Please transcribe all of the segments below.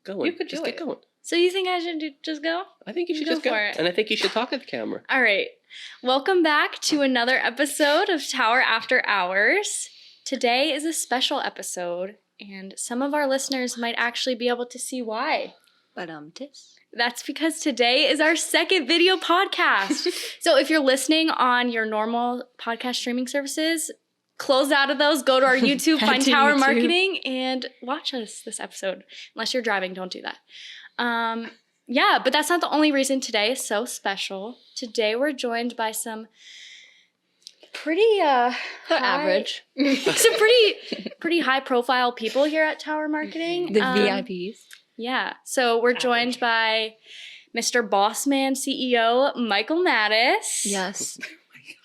going. You could just do get it. going. So you think I should just go? I think you should Go just go. for it. And I think you should talk at the camera. All right. Welcome back to another episode of Tower After Hours. Today is a special episode, and some of our listeners might actually be able to see why. But That's because today is our second video podcast. So if you're listening on your normal podcast streaming services, close out of those, go to our YouTube, Head find to Tower YouTube. Marketing, and watch us this episode. Unless you're driving, don't do that. Yeah, but that's not the only reason today is so special. Today we're joined by some pretty average. some pretty high profile people here at Tower Marketing. The VIPs. Yeah. So we're joined by Mr. Bossman CEO Michael Mattis. Yes.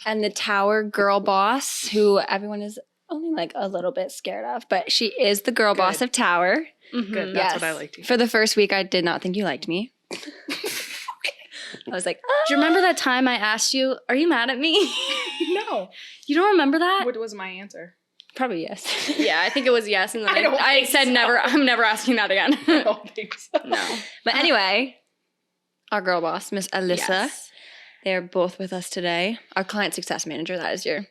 And the Tower girl boss, who everyone is only like a little bit scared of, but she is the girl boss of Tower. Mhm. Good. That's what I like to hear. For the first week, I did not think you liked me. I was like, Do you remember that time I asked you, are you mad at me? No. You don't remember that? What was my answer? probably yes. Yeah, I think it was yes. And then I don't I think said so. never, I'm never asking that again. I don't think so. No. But anyway, our girl boss, Miss Alyssa, Yes. they're both with us today. Our client success manager, that is your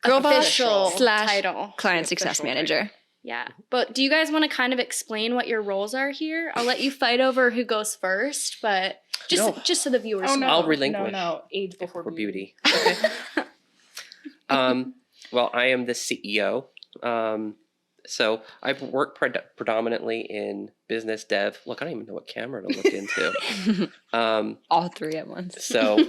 girl Official boss slash title. client success Official manager. Yeah. But do you guys want to kind of explain what your roles are here? I'll let you fight over who goes first, but just so the viewers Oh, know. no. I'll relinquish No. Age before for beauty. beauty. Okay. Well, I am the CEO. So I've worked predominantly in business dev. Look, I don't even know what camera to look into. All three at once. So,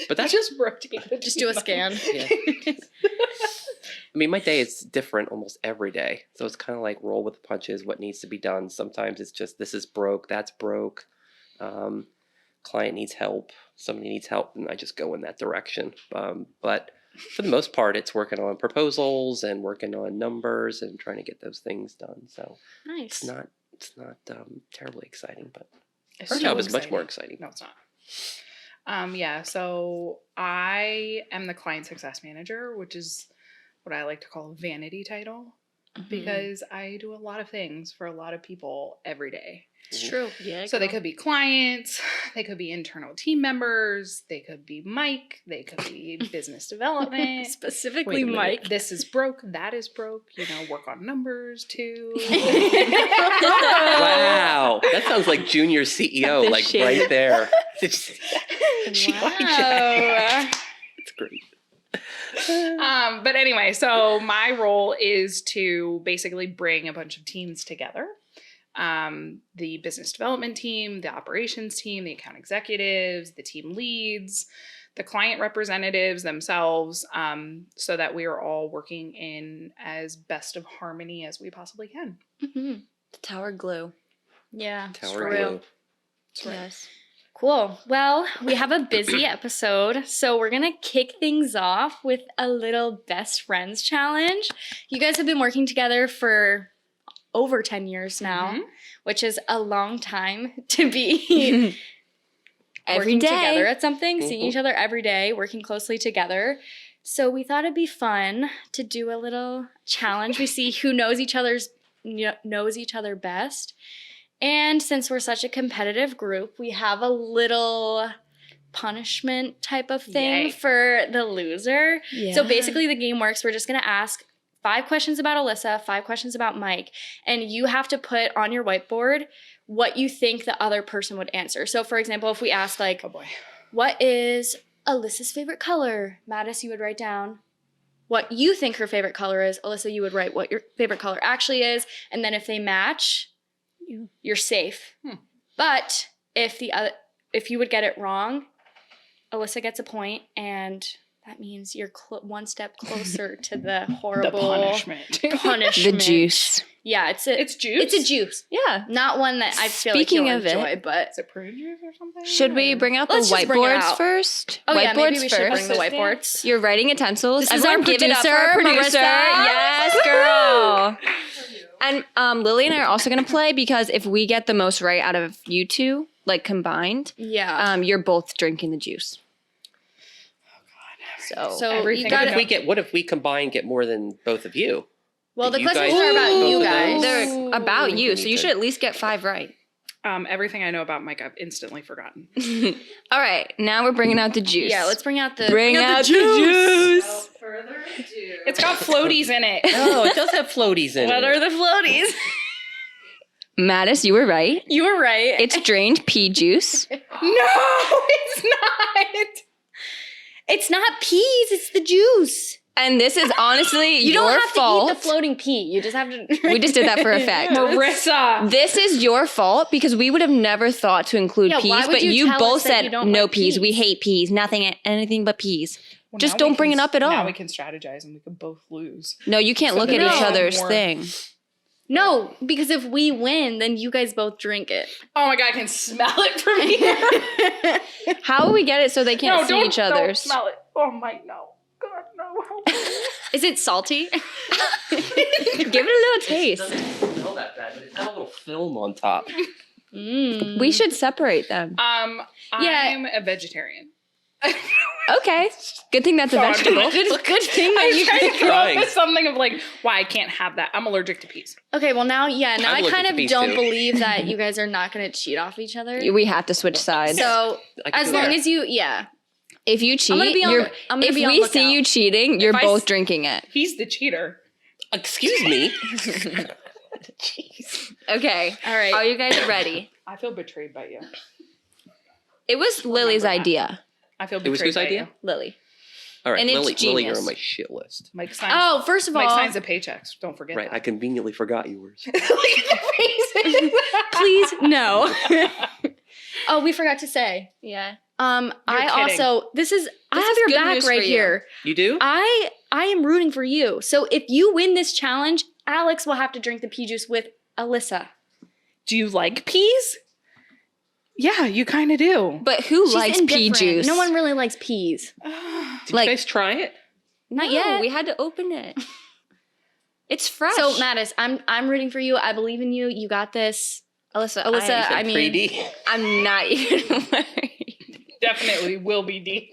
but that's Just rotate the Just do a scan. yeah. I mean, my day is different almost every day. So it's kind of like roll with the punches, what needs to be done. Sometimes it's just, this is broke, that's broke. Client needs help, somebody needs help, and I just go in that direction. But for the most part, it's working on proposals and working on numbers and trying to get those things done. So Nice. it's not terribly exciting, but It's her so job is much exciting. more exciting. No, it's not. Yeah, so I am the client success manager, which is what I like to call a vanity title, because I do a lot of things for a lot of people every day. It's true. Yeah. So they could be clients, they could be internal team members, they could be Mike, they could be business development. Specifically Wait a minute. Mike. This is broke, that is broke, work on numbers too. Wow, that sounds like junior CEO, The like shade. right there. Wow. It's great. But anyway, so my role is to basically bring a bunch of teams together. The business development team, the operations team, the account executives, the team leads, the client representatives themselves, so that we are all working in as best of harmony as we possibly can. Mhm. The Tower glue. Yeah. Tower for real. glue. Yes. Cool. Well, we have a busy episode, so we're going to kick things off with a little best friends challenge. You guys have been working together for over 10 years now, Mhm. which is a long time to be Every working day. together at something, seeing Mhm. each other every day, working closely together. So we thought it'd be fun to do a little challenge. We see who knows each other best. And since we're such a competitive group, we have a little punishment type of thing Yay. for the loser. Yeah. So basically the game works. We're just going to ask 5 questions about Alyssa, 5 questions about Mike, and you have to put on your whiteboard what you think the other person would answer. So for example, if we ask like, Oh boy. what is Alyssa's favorite color? Mattis, you would write down what you think her favorite color is. Alyssa, you would write what your favorite color actually is. And then if they match, you're safe. But if you would get it wrong, Alyssa gets a point, and that means you're one step closer to the The horrible punishment. punishment. The juice. Yeah, it's juice? It's a juice. Yeah. Not one that I feel like Speaking you'll of it- enjoy, but Is it prune juice or something? Should we Or- bring out the Let's just bring it whiteboards out. first? oh yeah, maybe Whiteboards we should bring the Assistant? whiteboards. Your writing utensils. This is our Everyone give it up for our producer, producer. Marissa. Yes, girl. And Lily and I are also going to play because if we get the most right out of you two, like combined, Yeah. you're both drinking the juice. So Everything you got about- it. What if we combine get more than both of you? Well, the you questions guys are about both you of guys. those? They're about you, so need you to- should at least get 5 right. Everything I know about Mike, I've instantly forgotten. All right, now we're bringing out the juice. Yeah, let's bring out the bring out the juice. Further ado. It's got floaties in it. Oh, it does have floaties in What it. are the floaties? Mattis, you were right. You were right. It's drained pea juice. No, it's not. It's not peas, it's the juice. And this is honestly You your don't have fault. to eat the floating pea. You just have to. We just did that for effect. Marissa. This is your fault because we would have never thought to include Yeah, why peas, would but you you tell both us that said you don't no like peas. We peas? hate peas. Nothing, anything but peas. Well, Just now don't we bring can it up at all. Now we can strategize and we can both lose. No, you can't So look at there's each no other's more- thing. No, because if we win, then you guys both drink it. Oh my god, I can smell it from here. How will we get it so they can't No, see don't, each don't other's? smell it. Oh my, no. God, no. Help me. Is it salty? Give it a little taste. doesn't smell that bad, but it's got a little film on top. Mm. We should separate them. Yeah. I'm a vegetarian. Okay. Good thing that's a So I'm vegetable. not- Good thing I that was you. trying to come up Crying. with something of like why I can't have that. I'm allergic to peas. Okay, well now, now I'm I allergic kind to of peas, don't too. believe that you guys are not going to cheat off each other. We have to switch sides. So I can as do long that. as you, yeah, If you cheat, I'm gonna be on. you're, I'm gonna if be on we lookout. see you cheating, you're If I both s- drinking it. He's the cheater. Excuse me. Okay. All right. Are you guys ready? I feel betrayed by you. It was Lily's remember that. idea. I feel It betrayed was whose by idea? you. Lily. All right, And it's Lily, you're genius. on my shit list. Mike signs. Oh, first of Mike all, signs the paychecks. Don't forget. Right, I that. conveniently forgot yours. Look at the faces. please no. Oh, we forgot to say. Yeah. I kidding. also this is I This have is your good back news for right you. here. You do? I am rooting for you. So if you win this challenge, Alex will have to drink the pea juice with Alyssa. Do you like peas? Yeah, you kind of do. But who She's likes pea indifferent. juice? No one really likes peas. Did like- you guys try it? Not No, yet. We had to open it. It's fresh. So Mattis, I'm rooting for you. I believe in you. You got this. Alyssa, Alyssa, You said I mean- pretty. I'm not even worried. Definitely will be D.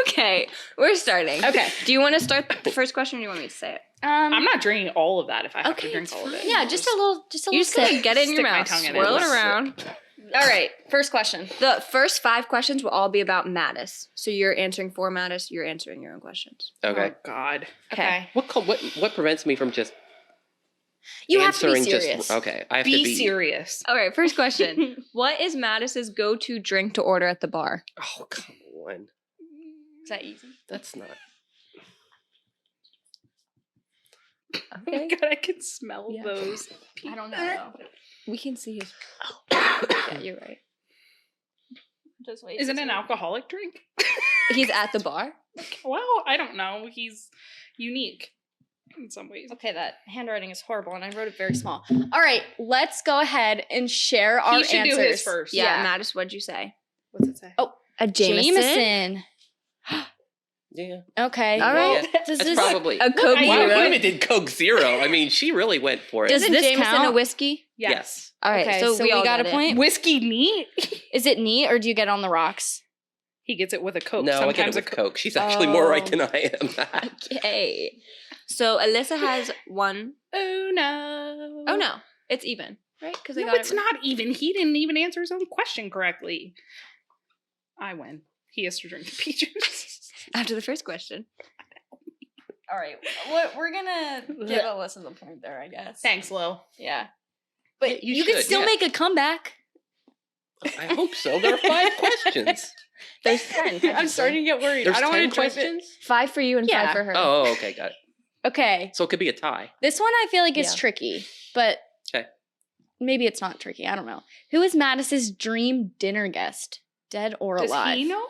Okay, we're starting. Okay. Do you want to start the first question or do you want me to say it? I'm not drinking all of that if I have Okay, to drink it's all of it. Yeah, just a little You just gotta sip. get it in your Stick my mouth, tongue in it. swirl it Let's around. All right, first question. The first 5 questions will all be about Mattis. So you're answering for Mattis, you're answering your own questions. Okay. Oh God. Okay. What prevents me from just You have to answering be serious. just okay? I have to Be be serious. All right, first question. What is Mattis's go-to drink to order at the bar? Oh come on. Is that easy? That's not Oh my God, I can smell Yeah. those. I don't know. We can see his. Yeah, you're right. Just wait. Is it an alcoholic drink? He's at the bar. Well, I don't know. He's unique in some ways. Okay, that handwriting is horrible, and I wrote it very small. All right, let's go ahead and share our He should answers. do his first. Yeah, Yeah. Mattis, what'd you say? What's it say? Oh, A Jameson. Jameson. yeah. Okay. All well, right. does That's this, probably A Coke I- Wow, Zero. you even did Coke Zero. I mean, she really went for it. Does Isn't this Jameson a count? whiskey? Yes. All right, okay, so, we all got get a it. point. Whiskey neat. Is it neat, or do you get on the rocks? He gets it with a Coke. No, I get it Sometimes with a Coke. She's actually more right than I am. Okay. So Alyssa has 1. Oh no. Oh no, it's even, right? Because I No, got it's it right. not even. He didn't even answer his own question correctly. I win. He has to drink the pea juice. After the first question. All right, we're gonna give Alyssa the point there, I guess. Thanks, Lil. Yeah, but Yeah, you you can should, still yeah. make a comeback. I hope so. There are 5 questions. There's 10. I'm starting to get worried. There's I don't 10 want to drink it. questions. 5 for you and Yeah. 5 for her. Oh, okay, got it. Okay, So it could be a tie. this one I feel like is Yeah. tricky, but 'Kay. maybe it's not tricky. I don't know. Who is Mattis's dream dinner guest, dead or Does alive? he know?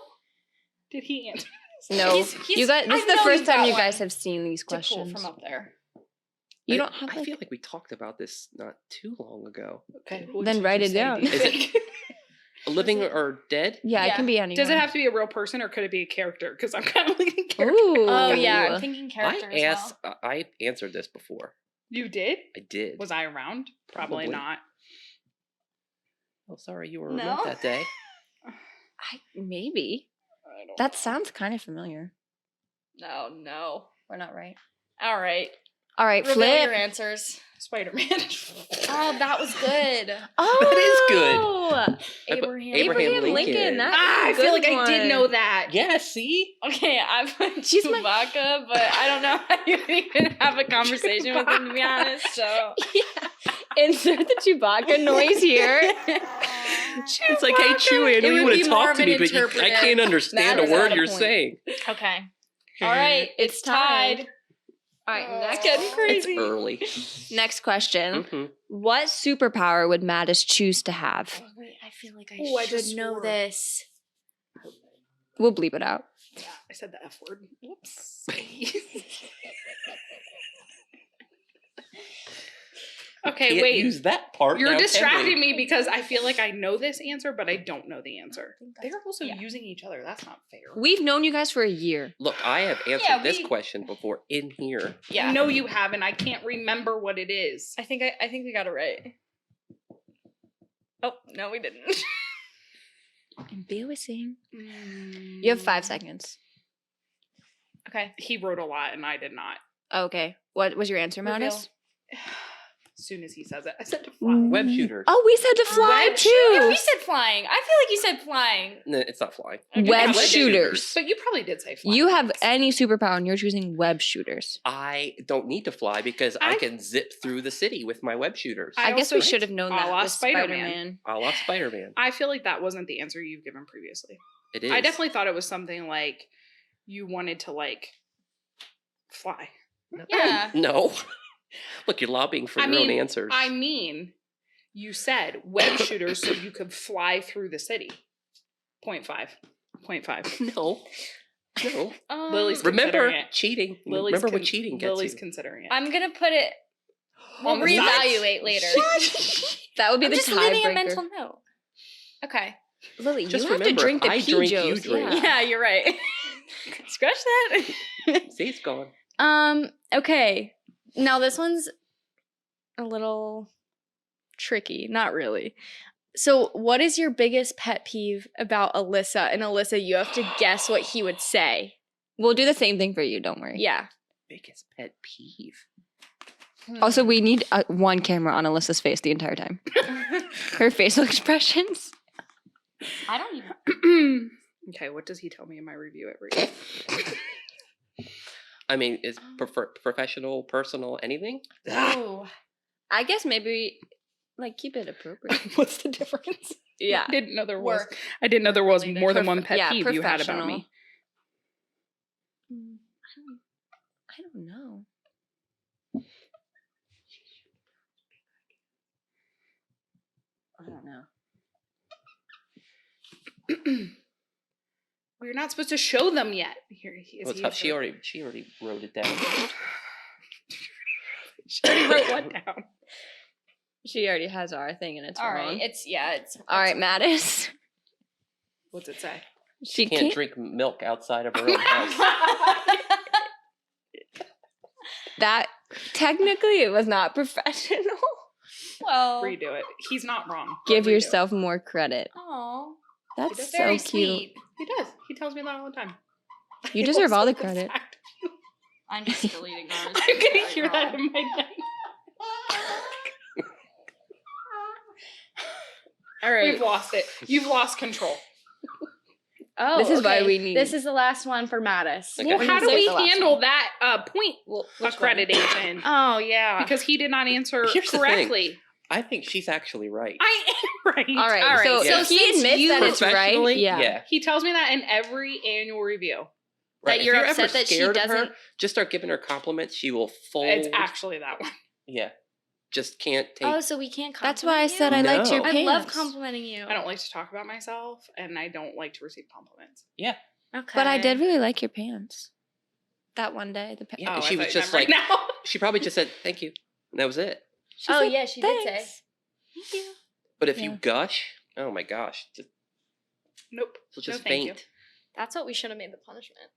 Did he answer? No, He's- you guys. This I is the know first he's time got you one guys have seen these to pull questions. from up there. You I- don't have. I Like, feel like we talked about this not too long ago. Okay. Then write it down. Is it- Living or dead? yeah, it Yeah. can be anyone. Does it have to be a real person or could it be a character? Because I'm kind of looking at character. Ooh. Oh yeah, I'm thinking character I as asked. well. I answered this before. You did? I did. Was I around? Probably Probably. not. Oh, sorry, you were No. remote that day. Maybe. I don't That know. sounds kind of familiar. No. We're not right. All right. All right, Reveal your flip. answers. Spider-Man. Oh, that was good. Oh, Abraham. Abraham Lincoln. That I is a feel good like I did one. know that. Yeah, see? Okay, I put She's my- Chewbacca, but I don't know how you even have a conversation with him, to be honest. So Yeah. Insert the Chewbacca noise here. It's like, hey, Chewie, I know It you would want be to more talk of to an me, but I interpreter. can't understand That a is word not a you're point. saying. okay. All right, it's tied. All right, Oh. next. Getting crazy. It's early. Next question. hmm What superpower would Mattis choose to have? Oh, wait, I feel like Ooh, I should just know swore. this. We'll bleep it out. Yeah, I said the F word. Whoops. Okay, Can't wait. use that part. You're now, can distracting we? me because I feel like I know this answer, but I don't know the answer. think that's- They're also yeah. using each other. That's not fair. We've known you guys for a year. Look, I have answered Yeah, this we- question before in here. I know you haven't. I can't remember what it is. I think we got it right. Oh, no, we didn't. Embarrassing. You Mm. have 5 seconds. Okay. He wrote a lot and I did not. Okay. What was your answer, Reveal. Mattis? As soon as he says it, I said to fly. Mm. Web shooters. Oh, we said to fly Web too. Yeah, we said flying. I feel like you said flying. No, it's not flying. Web Yeah, shooters. But you probably did say fly. You have any superpower and you're choosing web shooters. I don't need to fly because I I- can zip through the city with my web shooters. I I guess we also- should have known a that la with Spider-Man. Spider-Man. I love Spider-Man. I feel like that wasn't the answer you've given previously. It is. I definitely thought it was something like you wanted to like fly. Yeah. No. Look, you're lobbying for I your own mean, answers. I mean, you said web shooters so you could fly through the city. 0.5. 0.5. No. No. Lily's Remember considering it. cheating. Lily's Remember what con- cheating gets Lily's you. considering it. I'm gonna put it. We'll On the side. reevaluate later. That would be I'm the just leaving a tiebreaker. mental note. Okay. Lily, Just you have to remember, drink the I drink, you Pijos. drink. Yeah. Yeah, you're right. Scratch that. See, it's gone. Okay. Now this one's a little tricky. Not really. So, what is your biggest pet peeve about Alyssa? And Alyssa, you have to guess what he would say. We'll do the same thing for you. Don't worry. Yeah. Biggest pet peeve. Also, we need one camera on Alyssa's face the entire time. Her facial expressions. I don't even. Okay, what does he tell me in my review every I mean, is professional, personal, anything? Oh. I guess maybe like keep it appropriate. What's the difference? Yeah. I didn't know there was. Work. I didn't know there was Related. more than one pet yeah, peeve you had about professional. me. I don't know. I don't know. We're not supposed to show them yet. Here he is. Well, it's tough. She already wrote it down. She already wrote one down. She already has our thing and it's All wrong. right. It's. All right, Mattis. What's it say? She Can't drink milk outside of her own house. That technically it was not professional. Well. Redo it. He's not wrong. Give Redo it. yourself more credit. Oh. That's so Very cute. sweet. He does. He tells me that all the time. You I deserve all also the credit. fact- I'm just deleting ours. I'm gonna hear that in my night. All right. We've lost it. You've lost control. Oh, This is why okay. we need- This is the last one for Mattis. Okay. Well, We're how gonna do save we the last handle one. that point accreditation? Oh yeah. Because he did not answer Here's the thing. correctly. I think she's actually right. I am right. All right. All right, So, so if he since admits you- that it's right, Professionally, yeah. He tells me that in every annual review. That If you're ever upset that she scared of her, doesn't- just start giving her compliments. She will fold. It's actually that one. Yeah. Just can't take. Oh, so we can't. That's why I compliment said I you? liked your No. I pants. love complimenting you. I don't like to talk about myself, and I don't like to receive compliments. yeah. Okay. But I did really like your pants. That one day, the pants. Yeah, Oh, and I she thought was you just meant like, right now. she probably just said, thank you. And that was it. Oh yeah, she did say. Thank you. But if Yeah. you gush, oh my gosh, Nope. she'll just thank you. faint. That's what we should have made the punishment.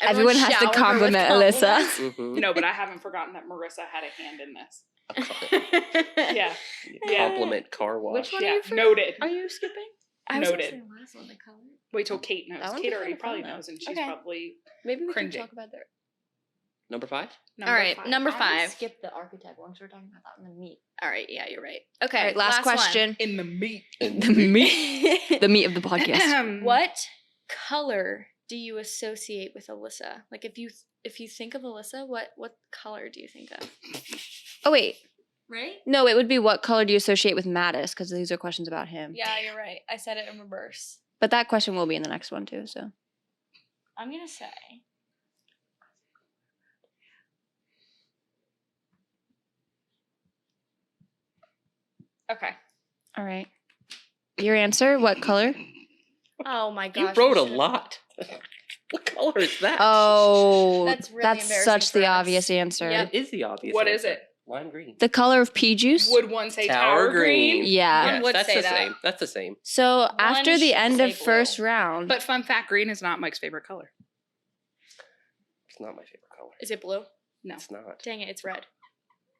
Everyone has to shower her with compliment Alyssa. compliments. Mhm. No, but I haven't forgotten that Marissa had a hand in this. A co- Yeah. Yeah. compliment car wash. Which one Yeah. are you for? Noted. Are you skipping? Noted. the last one, the color. Wait till Kate knows. That one Kate was already kinda probably fun, though. knows, and she's Okay. probably Maybe we Cringing. can talk about that. Number 5? All right, number 5. Skip the archetype one because we're talking about that in the meat. All right, yeah, you're right. Okay, All right, last one. question. In the meat. The meat. The meat of the podcast. What color do you associate with Alyssa? Like if you think of Alyssa, what color do you think of? Oh wait, Right? no, it would be what color do you associate with Mattis? Because these are questions about him. Yeah, you're right. I said it in reverse. But that question will be in the next one too. So I'm gonna say. Okay. all right, your answer. What color? Oh my You gosh. wrote a should've- lot. What color is that? Oh, That's really that's embarrassing such for the us. obvious answer. Yep. It is the obvious. What is answer. it? Lime green. The color of pea juice. Would one say Tower tower green? green. Yeah. One Yes, would that's say the that. same. That's the same. So after the should end say of first blue. round, But fun fact, green is not Mike's favorite color. It's not my favorite color. Is it blue? No. It's not. Dang it, it's red.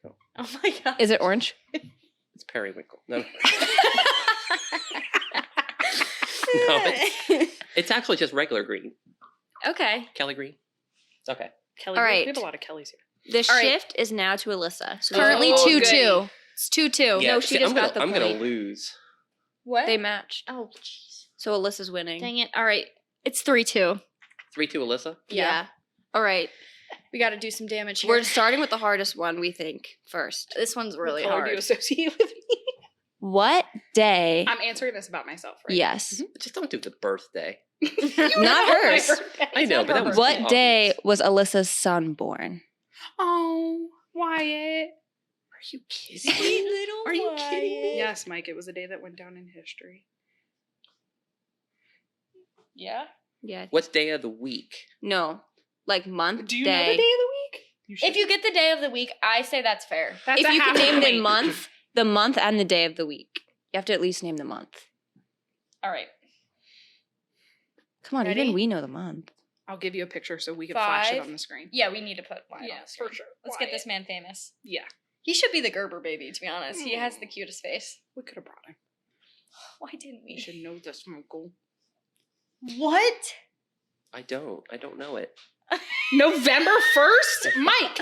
No. Oh my god. is it orange? It's periwinkle. No. No, it's actually just regular green. Okay. Kelly green. It's okay. Kelly. All We right. have a lot of Kellys here. The All right. shift is now to Alyssa. So Currently Oh, 2-2. goody. It's 2-2. Yeah, no, she see, just I'm gonna, got the I'm gonna point. lose. What? they matched. Oh, jeez. So Alyssa's winning. Dang it. All right. It's 3-2. 3-2 Alyssa. Yeah. All right. We got to do some damage here. We're starting with the hardest one, we think, first. This one's really What color hard. do you associate with me? What day? I'm answering this about myself, right? Yes. Just don't do the birthday. Not hers. I know, but that was What too day obvious. was Alyssa's son born? Oh, Wyatt. Are you kidding me? little Are you kidding me? Yes, Mike. It was a day that went down in history. Yeah. Yeah. What's day of the week? No. Like month, Do you day. know the day of the week? If you get the day of the week, I say that's fair. That's if a you half can name the point. month and the day of the week. You have to at least name the month. All right. Come on, Ready? even we know the month. I'll give you a picture so we can flash it 5. on the screen. Yeah, we need to put Wyatt Yeah, on the screen. for sure. Let's get Wyatt. this man famous. Yeah, He should be the Gerber baby, to be honest. He has the cutest face. we could have brought him. Why didn't You we? should know this, Michael. What? I don't know it. November 1st? Mike!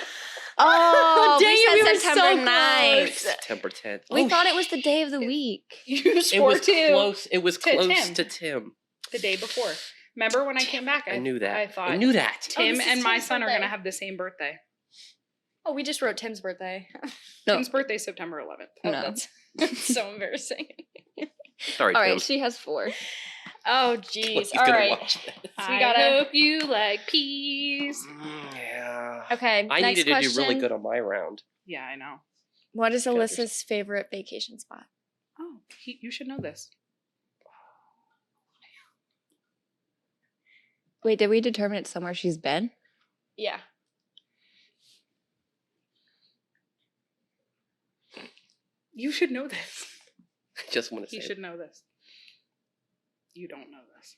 Oh, dang we it, we said were so September close. 9th. September 10th. We Oh, thought it was the day of the week. You it swore was to close. It was to close Tim. to Tim. the day before. Remember when I came back? I knew that. I thought I knew that. Tim this is and my Tim's son are going to birthday. have the same birthday. Oh, we just wrote Tim's birthday. No. Tim's birthday is September 11th. Oh, No. that's so embarrassing. Sorry, All Tim. right, she has 4. Oh, He's jeez. All gonna right. watch this. We I gotta- hope you like peas. Yeah. Okay. I next needed question. to do really good on my round. Yeah, I know. What is Go yourself. Alyssa's favorite vacation spot? Oh, you should know this. Wait, did we determine it's somewhere she's been? Yeah. You should know this. I just want to You say. should know this. You don't know this.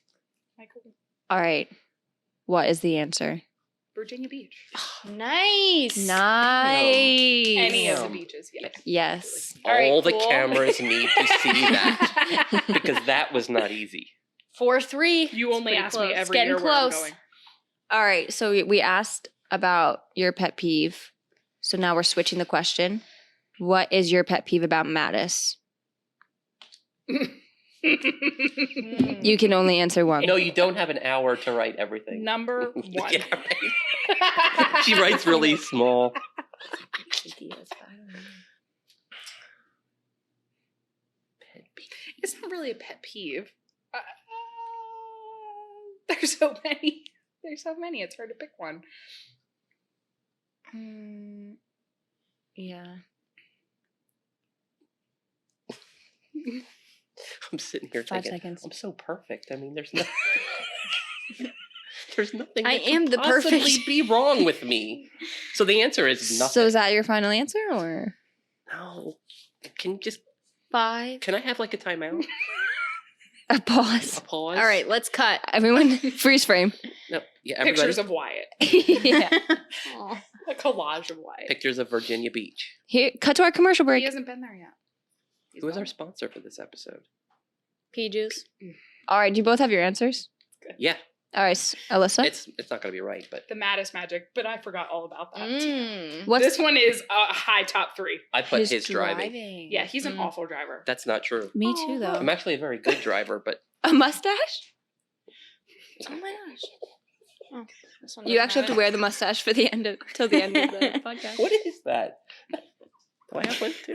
Michael, All right. What is the answer? Virginia Beach. Nice. Nice. Any of the Damn. beaches, yes. Yes. All right, All the cool. cameras need to see that because that was not easy. 4-3. You only pretty ask close. me It's every getting year where I'm close. going. All right. So we asked about your pet peeve. So now we're switching the question. What is your pet peeve about Mattis? You can only answer one. No, you don't have an hour to write everything. Number 1. Yeah, right. She writes really small. Pet peeve. It's not really a pet peeve. There's so many. There's so many. It's hard to pick one. Yeah. I'm sitting here 5 thinking, seconds. I'm so perfect. I mean, there's nothing. There's nothing. I that could am the possibly perfect- be wrong with me. So the answer is nothing. So is that your final answer or? No. Can you just? 5. Can I have like a timeout? A A pause. pause. All right, let's cut. Everyone, freeze frame. No. Yeah. Everybody. Pictures of Wyatt. Yeah. Aw. A collage of Wyatt. Pictures of Virginia Beach. Here, cut to our commercial He break. hasn't been there yet. He's Who is our going. sponsor for this episode? Pea juice. All right, do you both have your answers? Yeah. All right, Alyssa. It's not gonna be right, but The Mattis magic, but I forgot all about that. What's This one is a high top 3. I put his driving. Yeah, he's an Mm. awful driver. That's not true. Me Oh, too, though. I'm actually a very good driver, but A mustache? Oh my gosh. Oh, this one You doesn't actually have to it. wear the mustache for the end of till the end of the podcast. what is that? Do I have one too?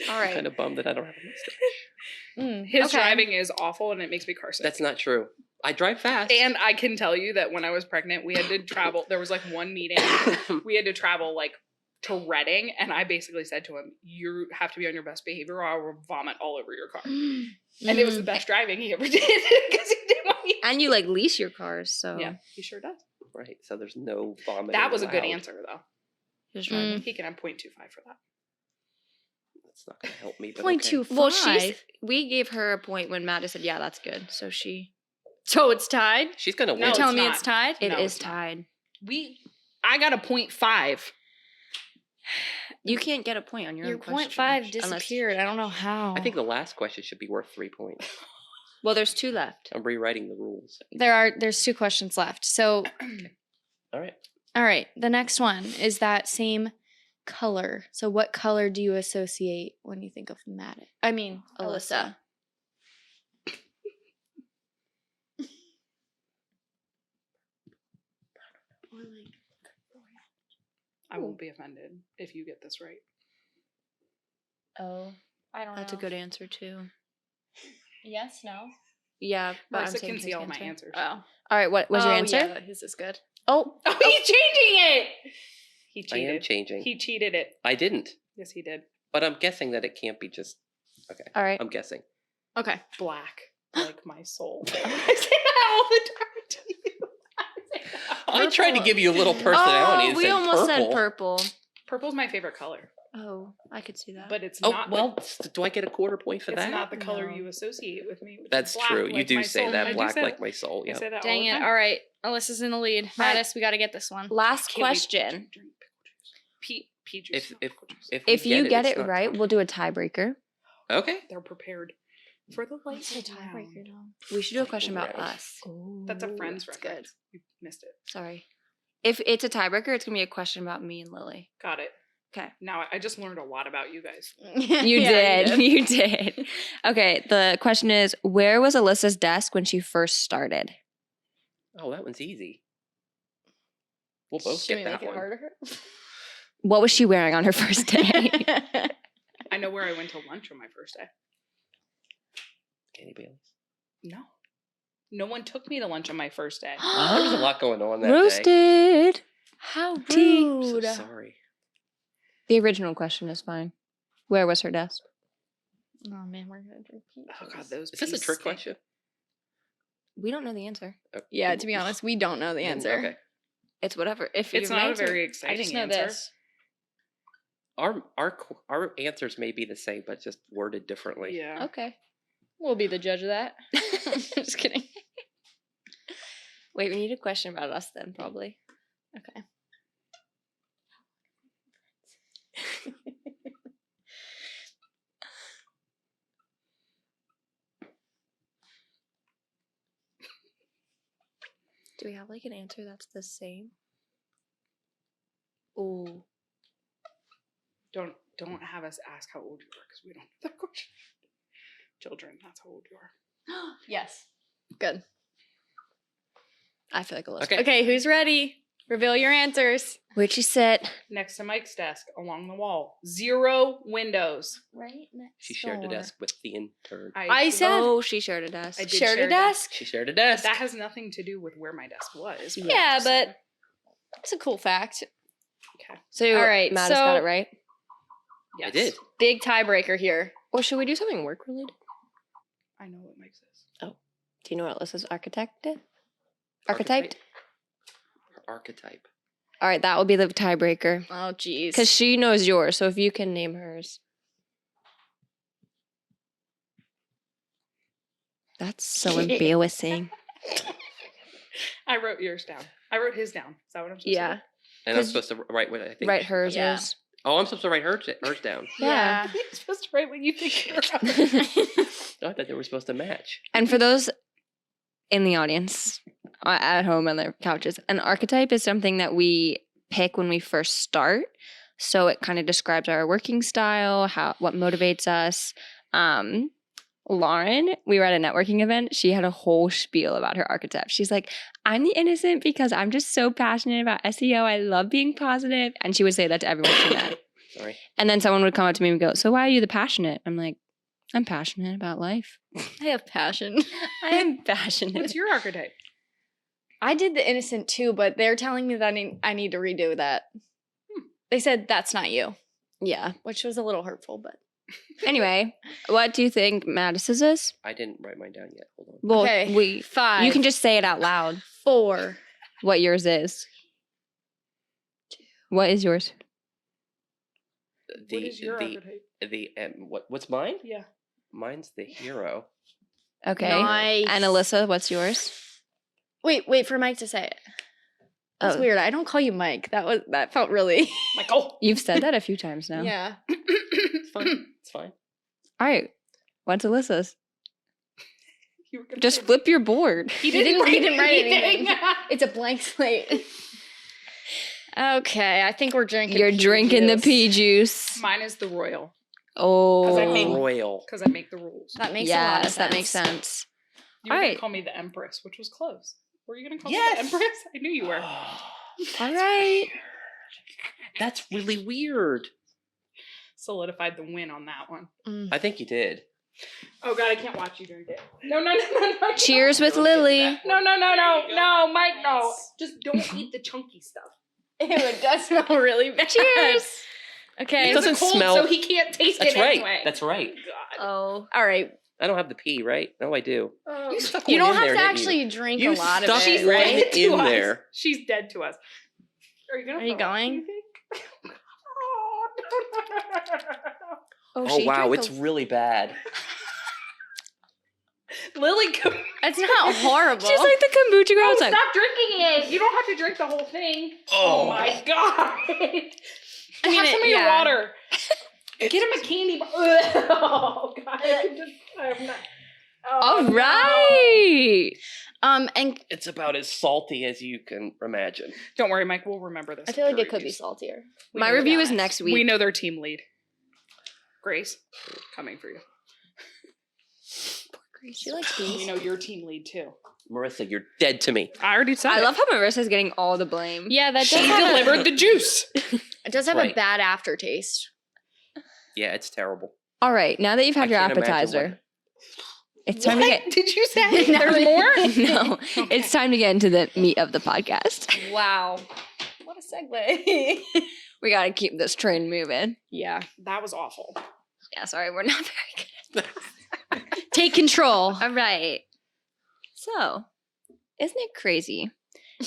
All I'm right. kind of bummed that I don't have a mustache. His Okay. driving is awful and it makes me car sick. That's not true. I drive fast. And I can tell you that when I was pregnant, we had to travel. There was like one meeting. We had to travel like to Reading. And I basically said to him, you have to be on your best behavior or I will vomit all over your car. And it was the best driving he ever did because he didn't want me. And you like lease your cars, so Yeah, he sure does. right. So there's no vomiting. That was a good allowed. answer though. just Mm. driving. He can have 0.25 for that. That's not gonna help me. But Point okay. two Well, five. we gave her a point when Maddie said, "Yeah, that's good." So So it's tied. She's gonna No, win. You're telling it's me not. it's tied. it No, is it's not. tied. I got a 0.5. You can't get a point on your Your own point question, five unless- disappeared. I don't know how. I think the last question should be worth 3 points. Well, there's 2 left. I'm rewriting the rules. there's 2 questions left. So All right. all right, the next one is that same color. So what color do you associate when you think of Matt? I mean, Alyssa. I won't be offended if you get this right. Oh, I don't That's a good answer too. Yes, no. Yeah, but I'm Marissa saying can see his all my answer. answers. Oh. All right, what was your Oh, answer? Yeah, his is good. Oh, Oh, he's changing it. He I am cheated. changing. He cheated it. I didn't, Yes, he did. but I'm guessing that it can't be just. Okay. all right. I'm guessing. Okay. Black, like my soul. I say that all the time to you. I say that all I the tried to time. give you a little personality. Oh, and we said almost purple. said purple. Purple's my favorite color, Oh, I could see that. but it's Oh not. well, do I get a quarter point for it's that? not the color No. you associate with me. which is That's black, true. You like do my say soul. I that do black say like that. my soul. I Yeah. say that Dang all the it. time. All right. Alyssa's in the lead. right. Mattis, we got to get this one. Last Can't wait to question. drink pickle juice. Pea juice. not pickle juice. If you get it's it not right, tough. we'll do a tiebreaker. Okay. They're prepared for the light round. We should do a question about Right. us. That's a friend's that's reference. You missed it. Sorry. If it's a tiebreaker, it's gonna be a question about me and Lily. Got it. Okay. Now I just learned a lot about you guys. You did. You did. Okay. The question is, where was Alyssa's desk when she first started? Oh, that one's easy. We'll both Should get we that make it one. harder? What was she wearing on her first day? I know where I went to lunch on my first day. Kenny Bailey's. No. No one took me to lunch on my first day. There was a lot going on that day. Roasted. How Tea. I'm so rude. sorry. The original question is fine. Where was her desk? Oh man, we're gonna drink peach. Oh god, those. Is this a peas trick stink. question? We don't know the answer. Oh, Yeah, to be honest, we don't know the then- answer. Okay. It's whatever. If It's your not a answer- very I exciting just know answer. this. Our answers may be the same, but just worded differently. Yeah. Okay. We'll be the judge of that. Just kidding. Wait, we need a question about us then, probably. Okay. Do we have like an answer that's the same? Oh, Don't have us ask how old you are because we don't know that question. Children, that's how old you are. Yes. Good. I feel like Alyssa. Okay. Okay, who's ready? Reveal your answers. Where'd she sit? Next to Mike's desk, along the wall. 0 windows. Right next She shared the desk with the intern. I said- Oh, she shared a desk. I did Shared share a desk? She shared a desk. That has nothing to do with where my desk was. Yeah, just- but it's a cool fact. Okay. So, All right, Matt has got so- it right. Yes. I did. Big tiebreaker here. Or should we do something work related? I know what Mike says. Do you know what Alyssa's architect did? Archetyped? Archetype. All right, that will be the tiebreaker. Oh, jeez. Because she knows yours, so if you can name hers. That's so embarrassing. I wrote yours down. I wrote his down. Is that what I'm supposed Yeah. to do? And I'm 'Cause- supposed to write what I think. Write hers. Yeah. yours. Oh, I'm supposed to write hers down. Yeah. You're supposed to write what you think you're Oh, I thought they were supposed to match. And for those in the audience, at home on their couches, an archetype is something that we pick when we first start. So it kind of describes our working style, what motivates us. Lauren, we were at a networking event. She had a whole spiel about her archetype. She's like, I'm the innocent because I'm just so passionate about SEO. I love being positive. And she would say that to everyone she met. Sorry. And then someone would come up to me and go, so why are you the passionate? I'm like, I'm passionate about life. I have passion. I am passionate. What's your archetype? I did the innocent too, but they're telling me that I need to redo that. They said that's not you, Yeah. which was a little hurtful, but Anyway, what do you think Mattis's is? I didn't write mine down yet. Hold on. Well, okay. 5. you can just say it out loud. 4. What yours is. What is yours? What is your archetype? What's mine? Yeah. Mine's the hero. Okay. Nice. And Alyssa, what's yours? Wait for Mike to say it. That's Oh. weird. I don't call you Mike. That felt really. Michael. You've said that a few times now. Yeah. It's fine. It's fine. All right. What's Alyssa's? You were gonna Just say- flip your board. He didn't write anything. It's a blank slate. Okay, I think we're drinking. You're pea drinking the juice. pea juice. Mine is the royal Oh. I make- Royal. because I make the rules. That makes a lot of Yes, sense. that makes sense. You were All gonna right. call me the Empress, which was close. Were you gonna call Yes! me the Empress? I knew you were. All right. That's really weird. Solidified the win on that one. Mm. I think you did. Oh God, I can't watch you drink it. No. Cheers with Lily. No, Mike, no. Just don't eat the chunky stuff. Ew, it does smell really bad. Cheers. Okay. It doesn't It's cold, smell- so he can't taste That's it right. anyway. That's right. God. Oh. All right. I don't have the pee, right? No, I do. You stuck You one don't in have there, to didn't actually drink You a lot of stuck it. She's one right? dead to in us. there. She's dead to us. Are you gonna? Are you throw up, going? do you think? Oh she wow, drank it's a- really bad. Lily, come. It's not horrible. She's like the kombucha girl. Oh, It's like, stop drinking it. You don't have to drink the whole thing. Oh, my God. I mean, Have some of your yeah. water. Get him a candy bar. Oh, God. I'm not. Oh, all no. right. And It's about as salty as you can imagine. Don't worry, Mike. We'll remember this. I feel like for it could be reviews. saltier. We My know review that. is next week. We know their team lead. Grace, coming for you. She likes We bees. know your team lead too. Marissa, you're dead to me. I already said I it. love how Marissa's getting all the blame. Yeah, that She does have delivered the juice. It does have Right. a bad aftertaste. Yeah, it's terrible. All right. Now that you've had I your can't imagine appetizer, it's time to get. Did you say No. there's more? No, it's time to get into the meat of the podcast. Wow. What a segue. We got to keep this train moving. Yeah. That was awful. Yeah, sorry, we're not very good. Take control. All right. So, isn't it crazy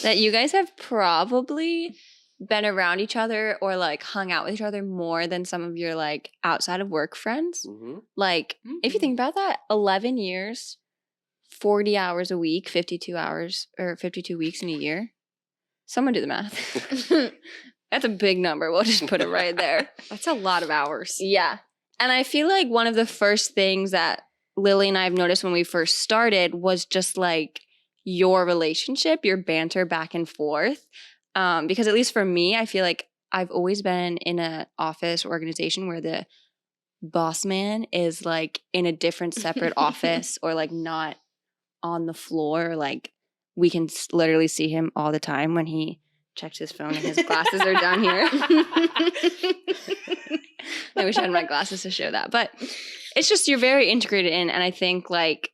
that you guys have probably been around each other or like hung out with each other more than some of your like outside of work friends? Hmm. Like, if you think about that, 11 years, 40 hours a week, 52 hours or 52 weeks in a year. Someone do the math. That's a big number. We'll just put it right there. That's a lot of hours. Yeah. And I feel like one of the first things that Lily and I have noticed when we first started was just like your relationship, your banter back and forth. Because at least for me, I feel like I've always been in an office or organization where the boss man is like in a different separate office or like not on the floor. Like we can literally see him all the time when he checks his phone and his glasses are down here. I wish I had my glasses to show that. But it's just you're very integrated in. And I think like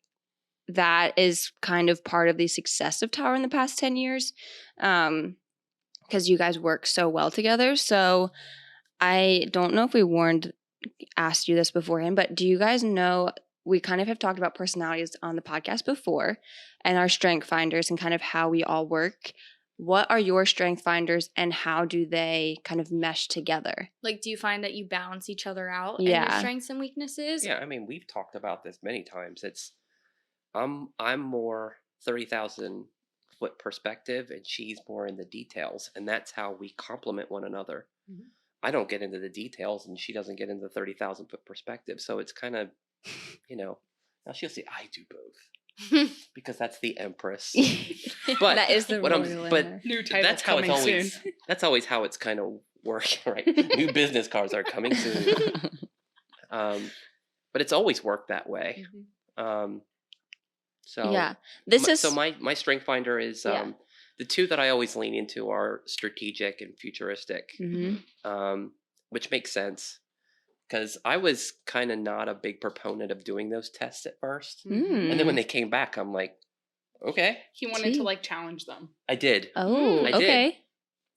that is kind of part of the success of Tower in the past 10 years. Because you guys work so well together. So I don't know if we asked you this beforehand, but do you guys know we kind of have talked about personalities on the podcast before and our strength finders and kind of how we all work. What are your strength finders and how do they kind of mesh together? Like, do you find that you balance each other out in Yeah. your strengths and weaknesses? Yeah, I mean, we've talked about this many times. I'm more 30,000 foot perspective, and she's more in the details, and that's how we complement one another. Mhm. I don't get into the details, and she doesn't get into the 30,000 foot perspective. So it's kind of, now she'll say I do both. because that's the Empress. but But that is the what I'm- royal but in her. New title That's how it's coming always. soon. That's always how it's kind of working, right? New business cards are coming soon. But it's always worked that way. So Yeah, this is so my strength finder is Yeah. the two that I always lean into are strategic and futuristic, Mhm. which makes sense because I was kind of not a big proponent of doing those tests at first, and then when they came back, I'm like, okay, He wanted See. to like challenge them. I did, Oh, I did. okay.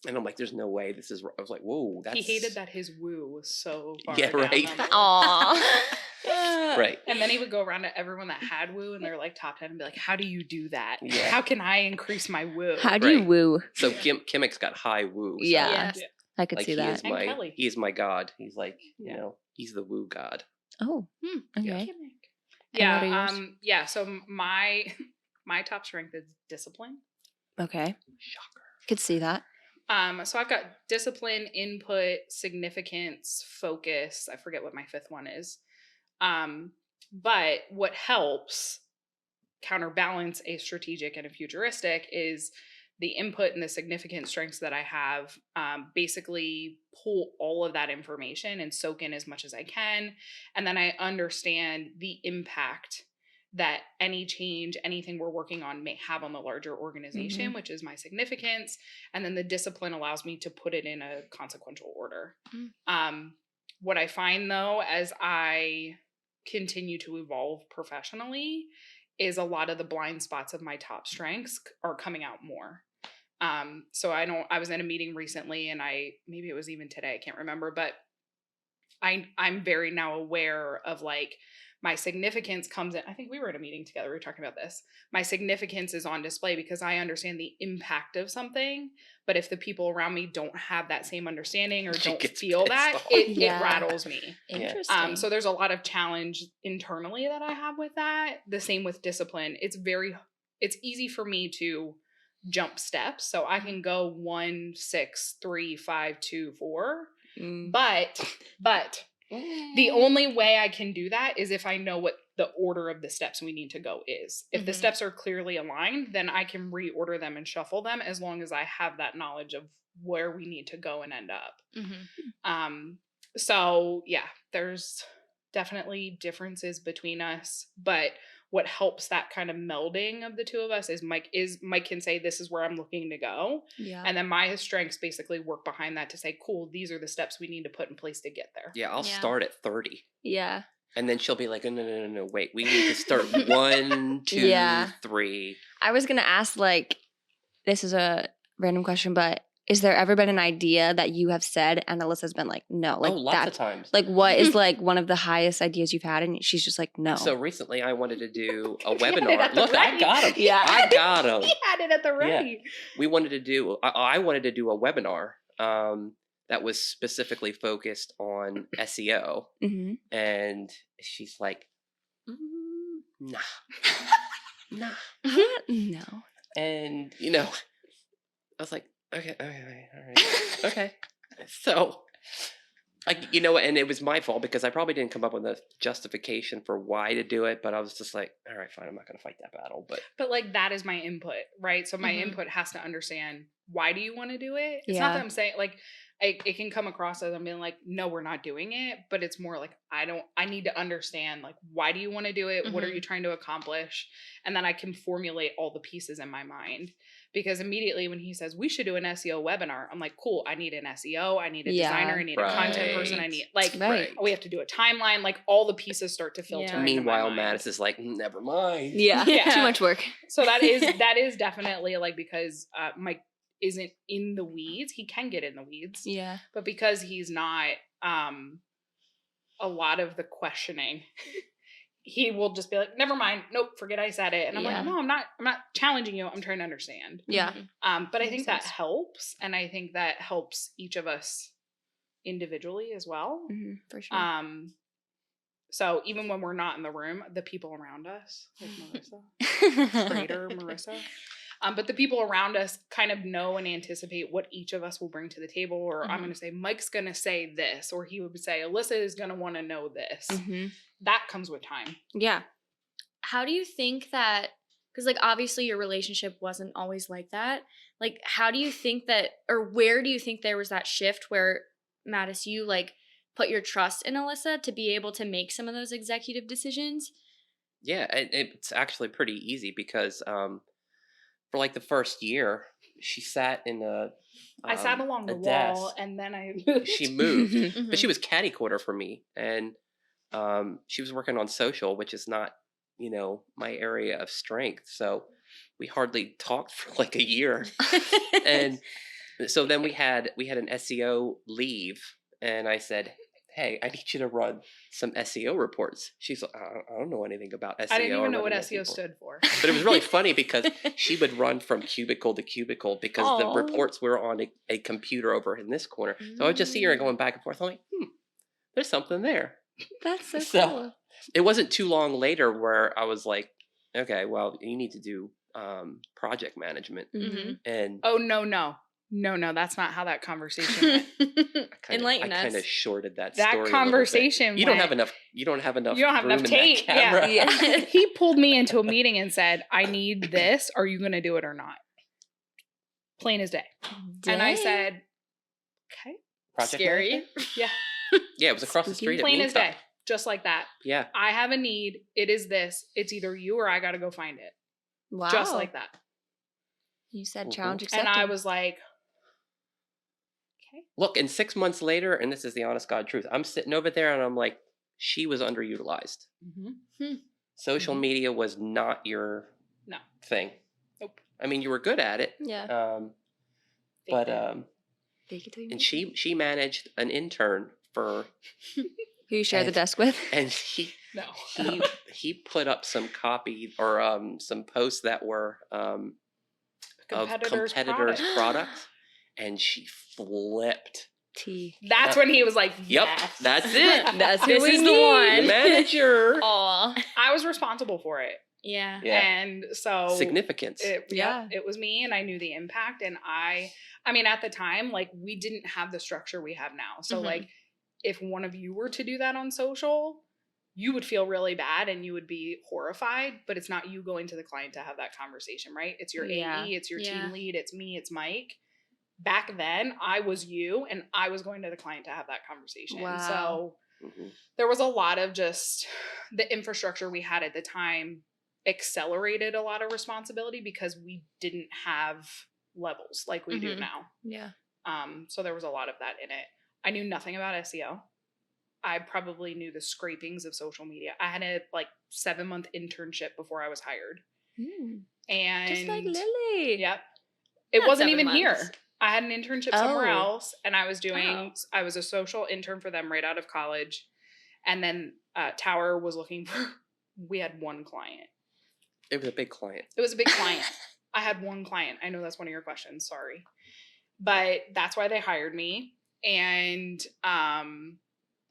and I'm like, there's no way this is. I was like, whoa, that's He hated that his woo was so far Yeah, down right. on the list. Aw. right. And then he would go around to everyone that had woo and they're like top 10 and be like, how do you do that? Yeah. How can I increase my woo? How do you Right. woo? So Kimmick's got high woo. So Yeah. Yes. I could like see he that. is And my Kelly. he is my god. He's like Yeah. he's the woo god. Oh, Hmm. okay. Yeah. And what are yours? Yeah. So my top strength is discipline. Okay. Shocker. Could see that. So I've got discipline, input, significance, focus. I forget what my fifth one is. But what helps counterbalance a strategic and a futuristic is the input and the significant strengths that I have. Basically pull all of that information and soak in as much as I can. And then I understand the impact that any change, anything we're working on may have on the larger organization, which is my significance. And then the discipline allows me to put it in a consequential order. What I find though, as I continue to evolve professionally, is a lot of the blind spots of my top strengths are coming out more. So I was in a meeting recently and maybe it was even today, I can't remember, but I'm very now aware of like my significance comes in. I think we were at a meeting together. We were talking about this. My significance is on display because I understand the impact of something. But if the people around me don't have that same understanding or She don't gets feel pissed that, off. it Yeah. rattles me. Interesting. So there's a lot of challenge internally that I have with that. The same with discipline. It's easy for me to jump steps. So I can go 1, 6, 3, 5, 2, 4. But the only way I can do that is if I know what the order of the steps we need to go is. If the Mhm. steps are clearly aligned, then I can reorder them and shuffle them as long as I have that knowledge of where we need to go and end up. So yeah, there's definitely differences between us, but what helps that kind of melding of the two of us is Mike can say, this is where I'm looking to go. Yeah. And then my strengths basically work behind that to say, cool, these are the steps we need to put in place to get there. Yeah, I'll Yeah. start at 30. Yeah. And then she'll be like, no, wait. We need to start 1, 2, Yeah. 3. I was gonna ask, like, this is a random question, but is there ever been an idea that you have said and Alyssa's been like, no, like lots that? of times. Like, what is like one of the highest ideas you've had, and she's just like, no. So recently I wanted to do a He had it webinar. at the Look, I ready. got him. Yeah. I got him. He had it at the ready. We wanted to do, I wanted to do a webinar that was specifically focused on SEO. hmm And she's like, nah. Nah. no. And, I was like, okay, all right. Okay. So, and it was my fault because I probably didn't come up with a justification for why to do it, but I was just like, all right, fine, I'm not going to fight that battle. But But that is my input, right? So my Mhm. input has to understand, why do you want to do it? It's not Yeah. that I'm saying it can come across as I'm being like, no, we're not doing it, but it's more like I need to understand why do you want to do it? What are you trying to accomplish? And then I can formulate all the pieces in my mind. Because immediately when he says we should do an SEO webinar, I'm like, cool, I need an SEO, I need a designer, I need a content person, I Right. need Right. we have to do a timeline, all the pieces start to filter. Yeah. into my meanwhile, mind. Mattis is like, never mind. Yeah. Yeah. Too much work. So that is definitely because Mike isn't in the weeds. He can get in the weeds, Yeah. but because he's not, a lot of the questioning, he will just be like, "Never mind, nope, forget I said it." And I'm Yeah. like, "No, I'm not challenging you. I'm trying to understand." Yeah. But I Makes think that sense. helps, and I think that helps each of us individually as well. For sure. So even when we're not in the room, the people around us, like Marissa. Trader Marissa. But the people around us kind of know and anticipate what each of us will bring to the table. Or I'm Mhm. going to say, Mike's going to say this, or he would say, Alyssa is going to want to know this. Mhm. That comes with time. Yeah. how do you think that, because like obviously your relationship wasn't always like that. Like how do you think that, or where do you think there was that shift where Mattis, you like put your trust in Alyssa to be able to make some of those executive decisions? Yeah, it's actually pretty easy because for like the first year, she sat in a I sat along a the wall, desk. and then I moved. She moved, Mhm. but she was catty corner for me, and she was working on social, which is not my area of strength. So we hardly talked for like a year, and so then we had an SEO leave, and I said, "Hey, I need you to run some SEO reports." She's like, I don't know anything about SEO. I didn't or even know what running SEO people." stood for. But it was really funny because she would run from cubicle to cubicle because the Aw. reports were on a computer over in this corner. So I would just see her going back and forth. I'm like, there's something there. That's so, So- cool. It wasn't too long later where I was like, okay, well, you need to do project management. Mhm. And Oh no, that's not how that conversation went. Enlighten I kind of us. shorted that That story a little bit. conversation You don't went- have enough. You don't have enough. You don't have room enough in that tape, yeah. camera. Yeah. He pulled me into a meeting and said, "I need this. Are you going to do it or not?" Plain as day. And I Dang. said, "Okay." Project Scary. management? Yeah. Yeah, it was across the Spooky. street. Plain at as Meantime. day. Just like that. Yeah. I have a need. It is this. It's either you or I got to go find it. Wow. Just like that. You said Mhm. challenge accepted. And I was like, okay. Look, and 6 months later, and this is the honest God truth, I'm sitting over there and I'm like, she was underutilized. Mm-hmm. Social Mhm. media was not your No. thing. Nope. I mean, you were good at it. yeah. But Fake it till you and make it. she managed an intern for, Who you share the and- desk with? and he No. he put up some copy or some posts that were of Competitors' competitors' product. products, and she flipped. T. That's Yep. when he was like, Yep, yes. that's it. That's who This we is the need. one. Manager. Aw. I was responsible for it. Yeah. Yeah. And so Significance. Yeah. it was me, and I knew the impact. And I mean, at the time, like, we didn't have the structure we have now. So Mhm. like, if one of you were to do that on social, you would feel really bad and you would be horrified, but it's not you going to the client to have that conversation, right? It's your Yeah. AE, it's your Yeah. team lead, it's me, it's Mike. Back then, I was you, and I was going to the client to have that conversation. Wow. So Mhm. there was a lot of just the infrastructure we had at the time accelerated a lot of responsibility because we didn't have levels like we do Mhm. now. Yeah. So there was a lot of that in it. I knew nothing about SEO. I probably knew the scrapings of social media. I had a 7-month internship before I was hired. And Just like Lily. Yep. It Not wasn't 7 even months. here. I had an internship somewhere Oh. else, and I was Oh. I was a social intern for them right out of college. And then Tower was looking for, we had one client. It was a big client. It was a big client. I had one client. I know that's one of your questions. Sorry. But that's why they hired me. And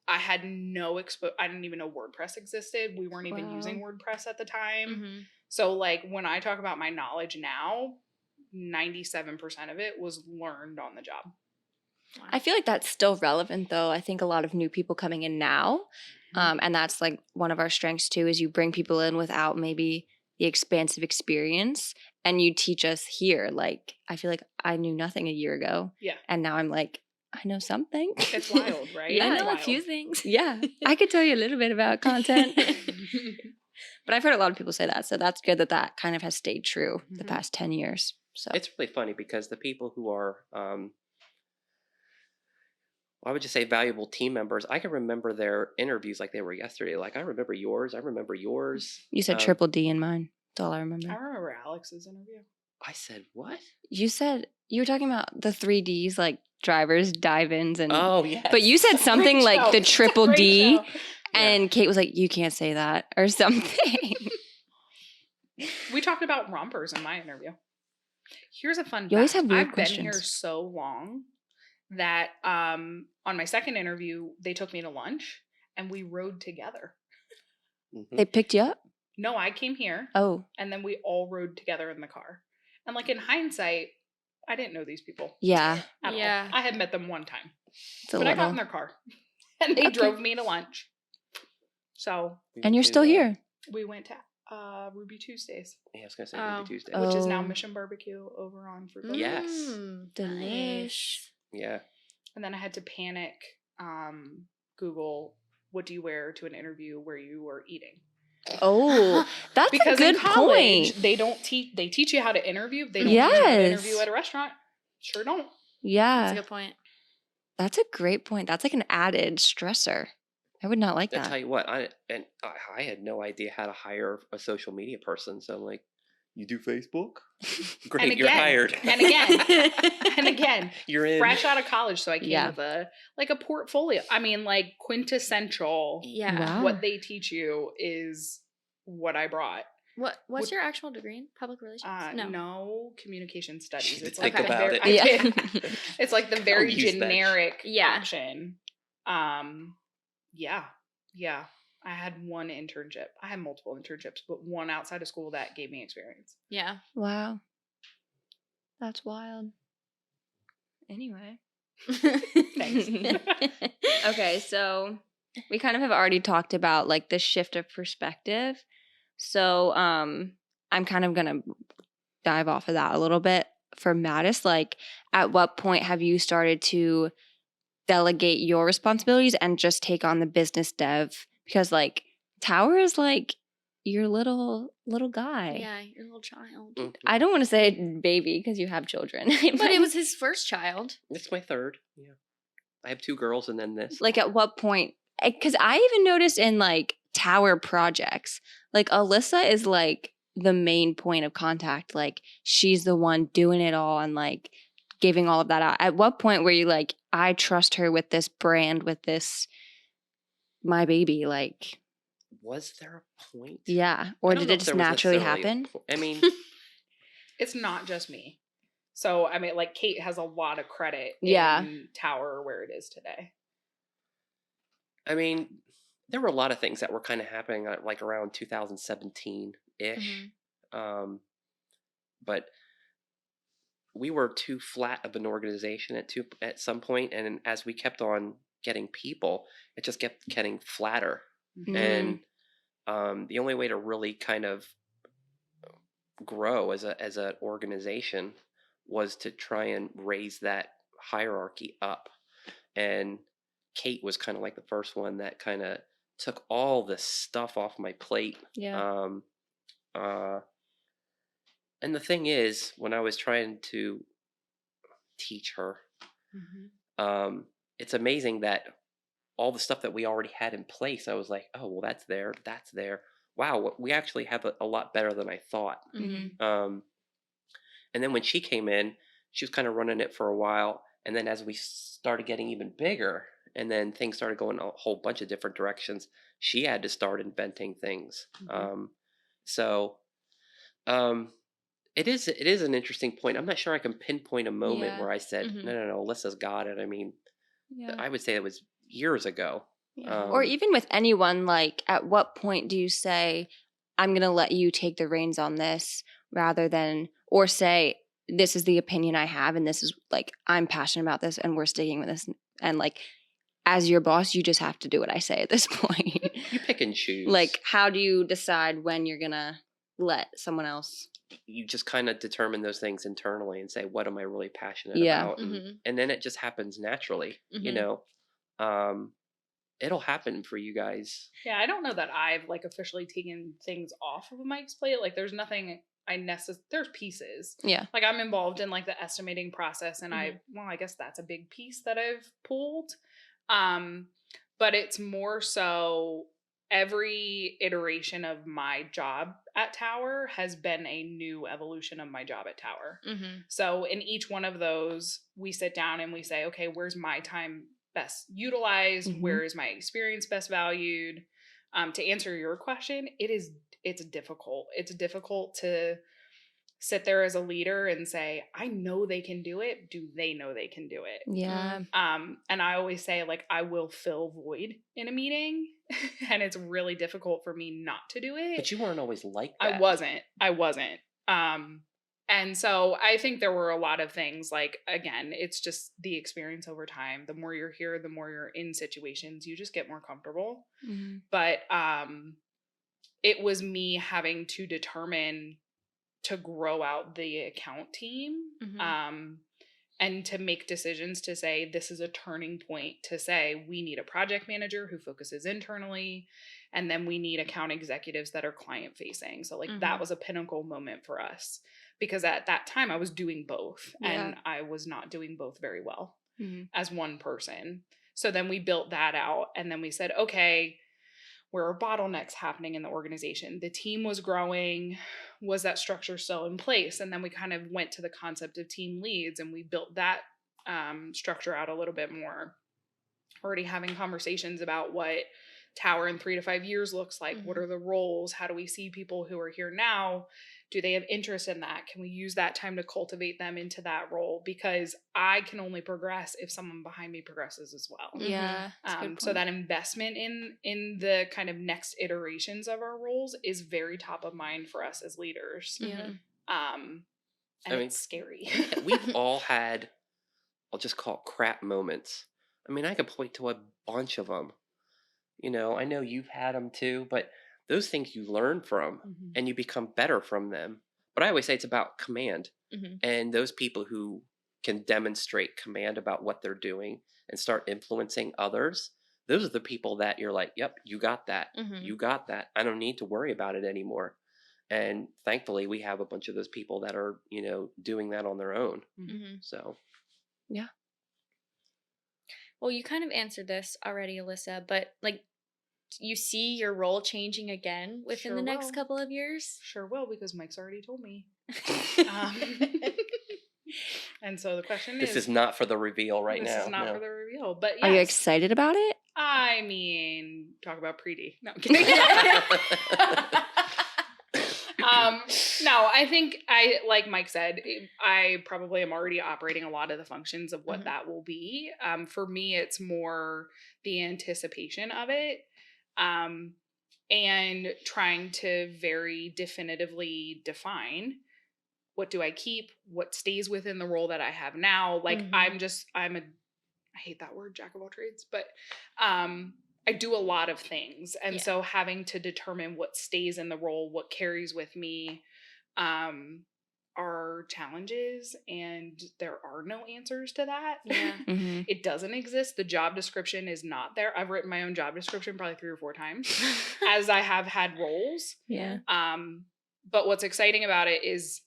I had no I didn't even know WordPress existed. We weren't even Wow. using WordPress at the time. Mhm. So like when I talk about my knowledge now, 97% of it was learned on the job. I feel like that's still relevant though. I think a lot of new people coming in now, and that's like one of our strengths too, is you bring people in without maybe the expansive experience and you teach us here. Like I feel like I knew nothing a year ago. Yeah. And now I'm like, I know something. It's wild, right? Yeah, I It's know a wild. few things. Yeah. I could tell you a little bit about content. But I've heard a lot of people say that. So that's good that that kind of has stayed true the Mhm. past 10 years. So It's really funny because the people who are, I would just say valuable team members, I can remember their interviews like they were yesterday. Like, I remember yours. I remember yours. you said Um, triple D in mine. That's all I remember. I remember Alex's interview. I said, what? You said you were talking about the 3Ds, like drivers, dive-ins, and Oh, yeah. but you said something Great like the show. triple Great D, show. and Kate was like, "You can't say that" or something. We talked about rompers in my interview. Here's a fun You always fact. have weird I've been here questions. so long that on my second interview, they took me to lunch and we rode together. Mhm. They picked you up. No, I came here Oh, and then we all rode together in the car. And like in hindsight, I didn't know these people yeah, at Yeah. all. I had met them one time, it's a but I got in little. their car and they Okay. drove me to lunch. So We And went you're to, still here. we went to Ruby Tuesdays, Yeah, I was gonna say Oh. Ruby Tuesday. Oh. which is now Mission Barbecue over on Fruitvale. Yes. Delish. Nice. Yeah. And then I had to panic Google, what do you wear to an interview where you were eating? Oh, that's Because a good in college, point. they don't teach. They teach you how to interview. They don't teach you how to interview Yes. at a restaurant. Sure don't. That's a Yeah, good point. that's a great point. That's like an added stressor. I would not like I that. tell you what, I had no idea how to hire a social media person. So I'm like, you do Facebook? Great, And you're again, hired. and again, and again, You're in. fresh out of college, so I came Yeah. with a portfolio. I mean, like quintessential. Yeah. Wow. What they teach you is what I brought. What's Would- your actual degree in? Public relations? No, communication She studies. did It's think like the about very, it. I Yeah. did. It's like the very use that. generic Yeah. option. Yeah. I had one internship. I had multiple internships, but one outside of school that gave me experience. Yeah. Wow. That's wild. Anyway. Thanks. Okay, so we kind of have already talked about like the shift of perspective. So I'm kind of gonna dive off of that a little bit. For Mattis, like at what point have you started to delegate your responsibilities and just take on the business dev? Because like Tower is like your little guy. Yeah, your little child. Mhm. I don't want to say baby because you have children. But it was his first child. It's my third. Yeah. I have 2 girls and then this. like at what point? Because I even noticed in like Tower projects, like Alyssa is like the main point of contact. Like she's the one doing it all and like giving all of that out. At what point were you like, I trust her with this brand, with this my baby? Like, Was there a point? yeah. I Or don't did know it if just there was naturally necessarily a happen? I mean, It's not just me. So, I mean, like Kate has a lot of credit Yeah. in Tower where it is today. there were a lot of things that were kind of happening like around 2017 ish. Mm-hmm. But we were too flat of an organization at some point, and as we kept on getting people, it just kept getting flatter. Mhm. And the only way to really kind of grow as an organization was to try and raise that hierarchy up. And Kate was kind of like the first one that kind of took all this stuff off my plate. Yeah. And the thing is, when I was trying to teach her, it's amazing that all the stuff that we already had in place, I was like, oh, well, that's there. Wow, we actually have a lot better than I thought. Mm-hmm. And then when she came in, she was kind of running it for a while. And then as we started getting even bigger, and then things started going a whole bunch of different directions, she had to start inventing things. It is an interesting point. I'm not sure I can pinpoint a moment Yeah. where I said, Mhm. no, Alyssa's got it. I mean, Yeah. I would say it was years ago. Yeah. Or even with anyone, like at what point do you say, I'm going to let you take the reins on this rather than, or say, this is the opinion I have and this is like, I'm passionate about this and we're sticking with this. And like, as your boss, you just have to do what I say at this point. You pick and choose. Like, how do you decide when you're going to let someone else? You just kind of determine those things internally and say, what am I really passionate Yeah. about? And then it just happens naturally, you Mhm. know. It'll happen for you guys. Yeah, I don't know that I've like officially taken things off of Mike's plate. Like there's nothing there's pieces. Yeah. Like I'm involved in like the estimating process and I guess that's a big piece that I've pulled. But it's more so every iteration of my job at Tower has been a new evolution of my job at Tower. Mm-hmm. So in each one of those, we sit down and we say, okay, where's my time best utilized? Mhm. Where is my experience best valued? To answer your question, it's difficult. It's difficult to sit there as a leader and say, I know they can do it. Do they know they can do it? Yeah. And I always say, like, I will fill void in a meeting. And it's really difficult for me not to do it. But you weren't always like that. I wasn't. And so I think there were a lot of things like, again, it's just the experience over time. The more you're here, the more you're in situations, you just get more comfortable. Mhm. But it was me having to determine to grow out the account team. Mhm. And to make decisions to say this is a turning point, to say we need a project manager who focuses internally, and then we need account executives that are client facing. So like that Mhm. was a pinnacle moment for us, because at that time I was doing both and Yeah. I was not doing both very well Mhm. as one person. So then we built that out, and then we said, okay, where are bottlenecks happening in the organization? The team was growing. Was that structure still in place? And then we kind of went to the concept of team leads, and we built that structure out a little bit more. Already having conversations about what Tower in 3 to 5 years looks like. What Mhm. are the roles? How do we see people who are here now? Do they have interest in that? Can we use that time to cultivate them into that role? Because I can only progress if someone behind me progresses as well. Yeah. That's a good So point. that investment in the kind of next iterations of our roles is very top of mind for us as leaders. Yeah. And I mean, it's scary. We've all had, I'll just call it crap moments. I mean, I could point to a bunch of them. You know, I know you've had them too, but those things you learn from Mhm. and you become better from them. But I always say it's about command. Mhm. And those people who can demonstrate command about what they're doing and start influencing others, those are the people that you're like, yep, you got that. Mhm. You got that. I don't need to worry about it anymore. And thankfully, we have a bunch of those people that are, you know, doing that on their own. Mhm. So, Well, you kind of answered this already, Alyssa, but like, you see your role changing again within Sure the next will. couple of years? Sure will, because Mike's already told me. And so the question this is not for the reveal right this now. is not no. for the reveal, but Are you yes. excited about it? I mean, talk about pre-D. No, I'm kidding. No, I think like Mike said, I probably am already operating a lot of the functions of what Mhm. that will be. For me, it's more the anticipation of it, and trying to very definitively define what do I keep, what stays within the role that I have now. Like Mhm. I hate that word, jack of all trades, but I do a lot of things. And Yeah. so having to determine what stays in the role, what carries with me, are challenges, and there are no answers to that. Yeah. Mm-hmm. It doesn't exist. The job description is not there. I've written my own job description probably 3 or 4 times as I have had roles. Yeah. But what's exciting about it is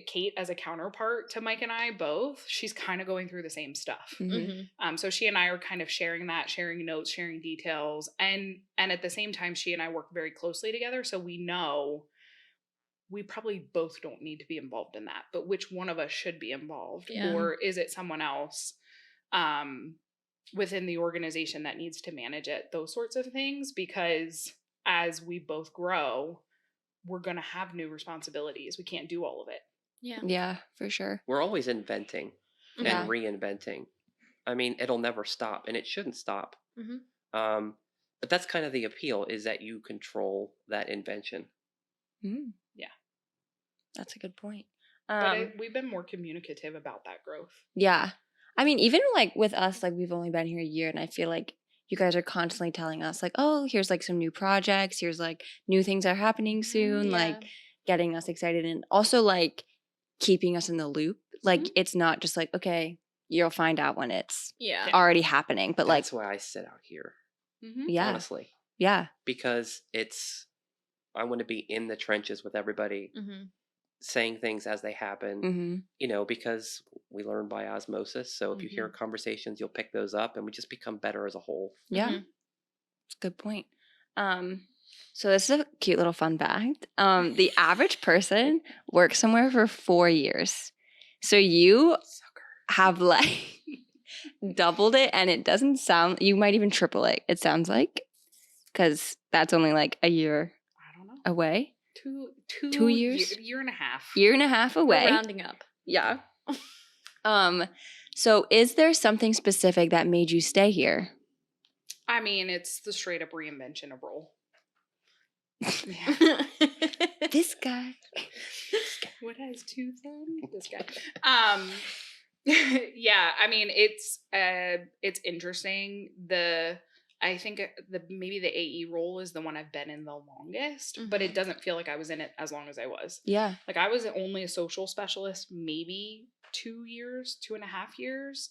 Kate, as a counterpart to Mike and I both, she's kind of going through the same stuff. Mm-hmm. Mhm. So she and I are kind of sharing that, sharing notes, sharing details, and at the same time, she and I work very closely together, so we know we probably both don't need to be involved in that, but which one of us should be involved, Yeah. or is it someone else within the organization that needs to manage it? Those sorts of things, because as we both grow, we're going to have new responsibilities. We can't do all of it. Yeah. Yeah, for sure. We're always inventing Yeah. and reinventing. I mean, it'll never stop, and it shouldn't stop. Mhm. But that's kind of the appeal, is that you control that invention. Mm. Yeah. That's a good point. But we've been more communicative about that growth. Yeah. I mean, even like with us, like we've only been here a year, and I feel like you guys are constantly telling us, like, oh, here's like some new projects, here's like new things are happening soon, like Yeah. getting us excited, and also like keeping us in the loop. Like Mhm. it's not just like, okay, you'll find out when it's Yeah. already happening, but like, That's why I sit out here, Mm-hmm. yeah, honestly, yeah, because I want to be in the trenches with everybody, Mhm. saying things as they happen. mm-hmm. You know, because we learn by osmosis. So if you hear conversations, you'll pick those up, and we just become better as a whole. Yeah. Mhm. It's a good point. So this is a cute little fun fact. The average person works somewhere for 4 years. So you have like doubled it, and it doesn't sound, you might even triple it, it sounds like, because that's only like a year I don't know. away. 2 years? year and a half. Year and a half We're away. rounding up. Yeah. So is there something specific that made you stay here? I mean, it's the straight up reinvention of role. Yeah. This guy. What has 2 thumbs? This guy. Yeah, I mean, it's interesting. I think maybe the AE role is the one I've been in the longest, but it doesn't feel like I was in it as long as I was. Yeah. Like I was only a social specialist maybe 2.5 years.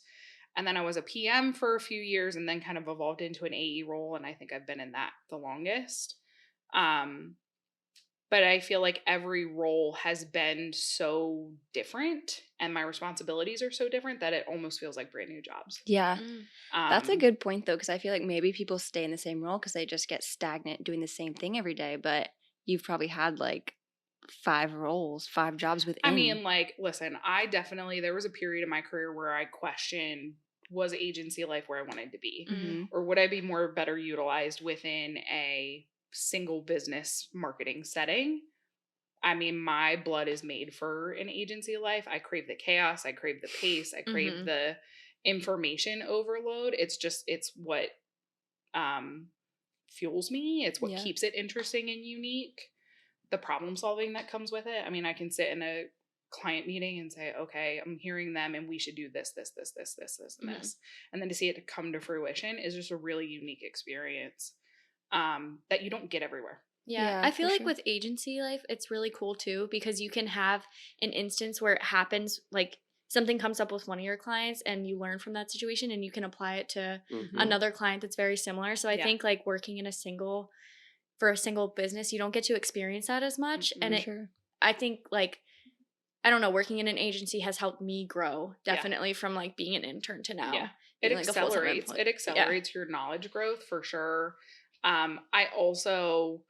And then I was a PM for a few years and then kind of evolved into an AE role. And I think I've been in that the longest. But I feel like every role has been so different and my responsibilities are so different that it almost feels like brand new jobs. Yeah. That's a Um, good point, though, because I feel like maybe people stay in the same role because they just get stagnant doing the same thing every day. But you've probably had like 5 roles, 5 jobs within. I mean, like, listen, there was a period in my career where I questioned, was agency life where I wanted to be? Mhm. Or would I be better utilized within a single business marketing setting? I mean, my blood is made for an agency life. I crave the chaos. I crave the pace. I crave the information overload. It's what fuels me. It's what Yeah. keeps it interesting and unique. The problem solving that comes with it. I mean, I can sit in a client meeting and say, okay, I'm hearing them and we should do this, and this. And then to see it come to fruition is just a really unique experience that you don't get everywhere. Yeah, Yeah, I feel for like sure. with agency life, it's really cool too because you can have an instance where it happens, like something comes up with one of your clients and you learn from that situation and you can apply it to Mhm. another client that's very similar. So I Yeah. think like working in for a single business, you don't get to experience that as much. And Sure. I think like, I don't know, working in an agency has helped me grow Yeah. definitely from like being an intern to now. Yeah. being, like, a full-time It employee. accelerates your knowledge growth for sure. I also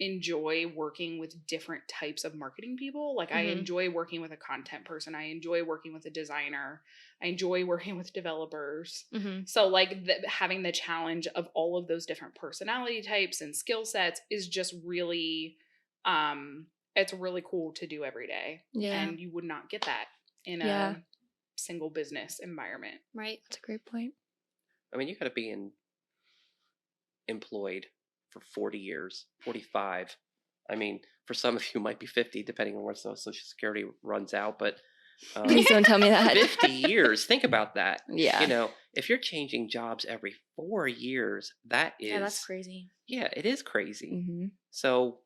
enjoy working with different types of marketing people. Like I Mhm. enjoy working with a content person. I enjoy working with a designer. I enjoy working with developers. Mm-hmm. So like having the challenge of all of those different personality types and skill sets is just really it's really cool to do every day. Yeah. And you would not get that in Yeah. a single business environment. Right. That's a great point. I mean, you got to be employed for 40 years, 45. I mean, for some of you, might be 50, depending on where Social Security runs out. But Please don't tell me that. 50 years, think about that. Yeah. You know, if you're changing jobs every 4 years, that is. Yeah, that's crazy. Yeah, it is crazy. Mm-hmm. So,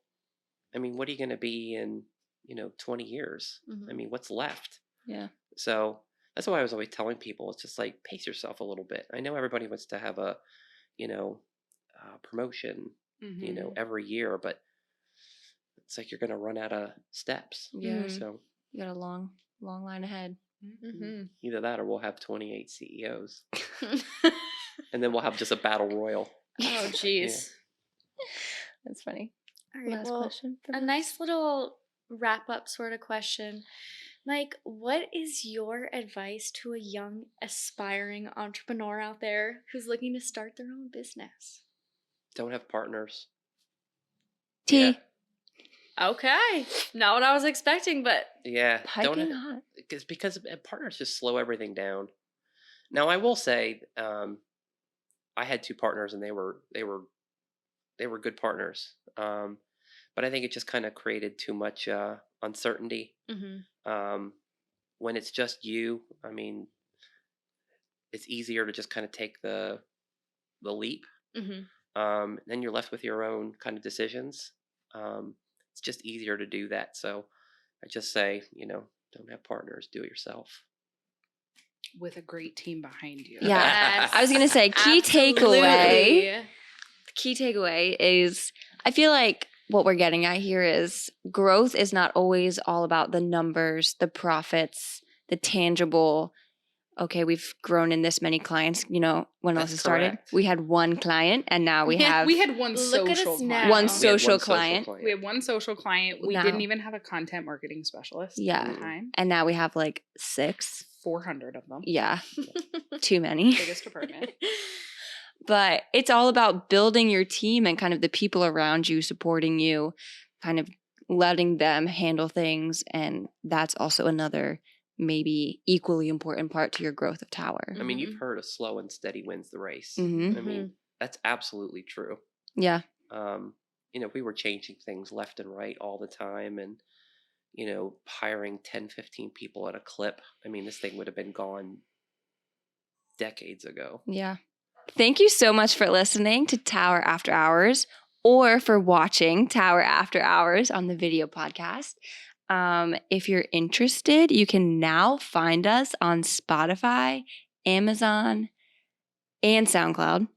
I mean, what are you going to be in, 20 years? Mhm. I mean, what's left? Yeah. So that's why I was always telling people, it's just like pace yourself a little bit. I know everybody wants to have a, promotion, Mhm. every year, but it's like you're going to run out of steps. Yeah. Mhm. So You got a long line ahead. Mm-hmm. either that or we'll have 28 CEOs. And then we'll have just a battle royal. Oh, jeez. That's funny. All right. Last Well, question. a nice little wrap up sort of question. Mike, what is your advice to a young aspiring entrepreneur out there who's looking to start their own business? Don't have partners. T. Yeah. Okay. Not what I was expecting, but Yeah. Piping hot. Because partners just slow everything down. Now, I will say, I had 2 partners and they were good partners. But I think it just kind of created too much uncertainty. When it's just you, I mean, it's easier to just kind of take the leap. Then you're left with your own kind of decisions. It's just easier to do that. So I just say, don't have partners, do it yourself. With a great team behind you. Yeah. Yes. I was gonna say key takeaway. The key takeaway is I feel like what we're getting at here is growth is not always all about the numbers, the profits, the tangible. Okay, we've grown in this many clients. When That's Alyssa started, correct. we had 1 client, and now we have We had one Look at social us client. now. We one had social client. We had one social client. We Now- didn't even have a content marketing specialist Yeah. at the time. And now we have like 6. 400 of them. Yeah, too many. Biggest department. But it's all about building your team and kind of the people around you supporting you, kind of letting them handle things. And that's also another maybe equally important part to your growth of Tower. I mean, you've heard of slow and steady wins the race. Mhm. I mean, that's absolutely true. Yeah. We were changing things left and right all the time and, hiring 10, 15 people at a clip. I mean, this thing would have been gone decades ago. Yeah. thank you so much for listening to Tower After Hours or for watching Tower After Hours on the video podcast. If you're interested, you can now find us on Spotify, Amazon, and SoundCloud.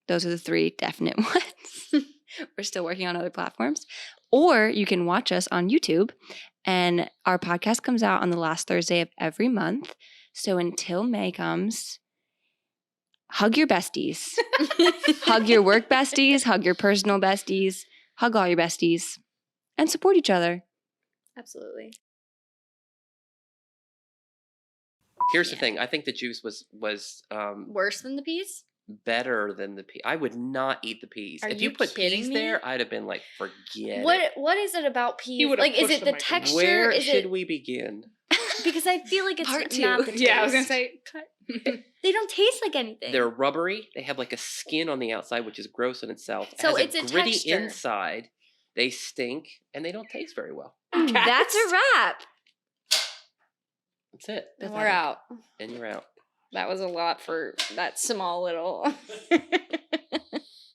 Those are the 3 definite ones. We're still working on other platforms. Or you can watch us on YouTube. And our podcast comes out on the last Thursday of every month. So until May comes, hug your besties. Hug your work besties, hug your personal besties, hug all your besties, and support each other. Absolutely. Here's the thing. I think the juice was Worse than the peas? better than the pea. I would not eat the peas. Are If you you put kidding peas me? there, I'd have been like, forget What it. What is it about peas? would've Like, is pushed it the the microphone. texture? Where is should it we begin? because I feel like it's Part two. not the taste. Yeah, I was gonna say cut. They don't taste like anything. They're rubbery. They have like a skin on the outside, which is gross in itself. It So has it's a gritty texture. inside. They stink and they don't taste very well. That's a wrap. That's it. And we're out. And you're out. That was a lot for that small little.